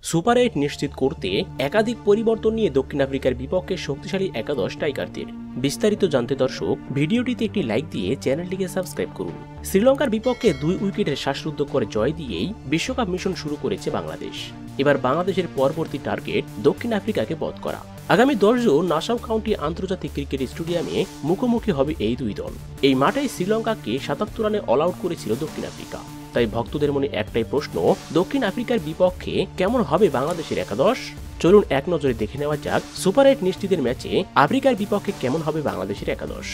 Super 8 নিশ্চিত করতে একাধিক পরিবর্তন নিয়ে দক্ষিণ আফ্রিকার বিপক্ষে শক্তিশালী একাদশ টাইগারদের। বিস্তারিত জানতে দর্শক ভিডিওটিতে একটি লাইক দিয়ে চ্যানেলটিকে সাবস্ক্রাইব করুন। শ্রীলঙ্কার বিপক্ষে 2 উইকেটের শ্বাসরুদ্ধ করে জয় দিয়েই বিশ্বকাপ মিশন শুরু করেছে বাংলাদেশ। এবার বাংলাদেশের পরবর্তী টার্গেট দক্ষিণ আফ্রিকাকে বধ করা। আগামী 10 জুন নাসাউ কাউন্টি আন্তর্জাতিক ক্রিকেট স্টেডিয়ামে মুখোমুখি হবে এই দুই দল। এই মাঠেই শ্রীলঙ্কাকে 77 রানে অল আউট করেছিল দক্ষিণ আফ্রিকা। তাই ভক্তদের মনে একটাই প্রশ্ন, দক্ষিণ আফ্রিকার বিপক্ষে কেমন হবে বাংলাদেশের একাদশ? চলুন এক নজরে দেখে নেওয়া যাক সুপার 8 নিশ্চিতের ম্যাচে আফ্রিকার বিপক্ষে কেমন হবে বাংলাদেশের একাদশ।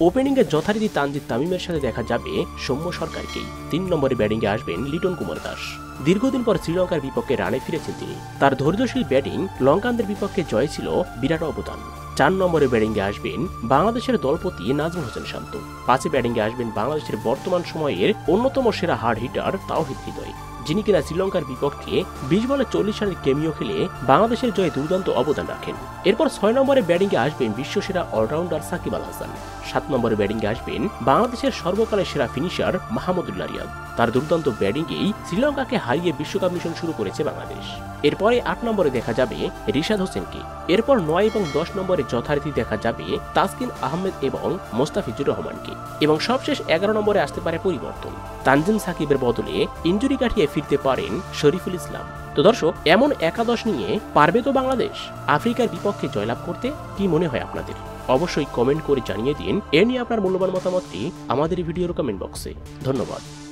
ওপেনিংয়ে যথারীতি তানজিদ তামিমের সাথে দেখা যাবে সৌম্য সরকারকেই। 3 নম্বরে ব্যাটিংয়ে আসবেন লিটন কুমার দাস। দীর্ঘদিন পর শ্রীলঙ্কার বিপক্ষে রানে ফিরেছেন তিনি। তার ধৈর্যশীল ব্যাটিং লঙ্কানদের বিপক্ষে জয় ছিল বিরাট অবদান। 4 নম্বরে ব্যাটিংয়ে আসবেন বাংলাদেশের দলপতি নাজমুল হোসেন শান্ত। 5 ব্যাটিংয়ে আসবেন বাংলাদেশের বর্তমান সময়ের অন্যতম সেরা হার্ড হিটার তাওহিদ হৃদয়, যিনি কিনা শ্রীলঙ্কার বিপক্ষে 20 বলে 40 রানের ক্যামিও খেলে বাংলাদেশের জয়ে দুর্দান্ত অবদান রাখেন। এরপর 6 নম্বরে ব্যাটিংয়ে আসবেন বিশ্বসেরা অলরাউন্ডার সাকিব আল হাসান। 7 নম্বরে ব্যাটিংয়ে আসবেন বাংলাদেশের সর্বকালের সেরা ফিনিশার মাহমুদুল্লাহ রিয়াদ। তার দুর্দান্ত ব্যাটিংয়েই শ্রীলঙ্কাকে হারিয়ে বিশ্বকাপ মিশন শুরু করেছে বাংলাদেশ। এরপরে 8 নম্বরে দেখা যাবে রিশাদ হোসেনকে। এরপর 9 এবং 10 নম্বরে যথারীতি দেখা যাবে তাসকিন আহমেদ এবং মোস্তাফিজুর রহমানকে। এবং সবশেষ 11 নম্বরে আসতে পারে পরিবর্তন। তানজিম সাকিবের বদলে ইনজুরি কাটিয়ে ফিরতে পারেন শরীফুল ইসলাম। তো দর্শক, এমন একাদশ নিয়ে পারবে তো বাংলাদেশ আফ্রিকার বিপক্ষে জয়লাভ করতে? কি মনে হয় আপনাদের? অবশ্যই কমেন্ট করে জানিয়ে দিন। এ নিয়ে আপনার মূল্যবান মতামতটি আমাদের ভিডিওর কমেন্ট বক্সে। ধন্যবাদ।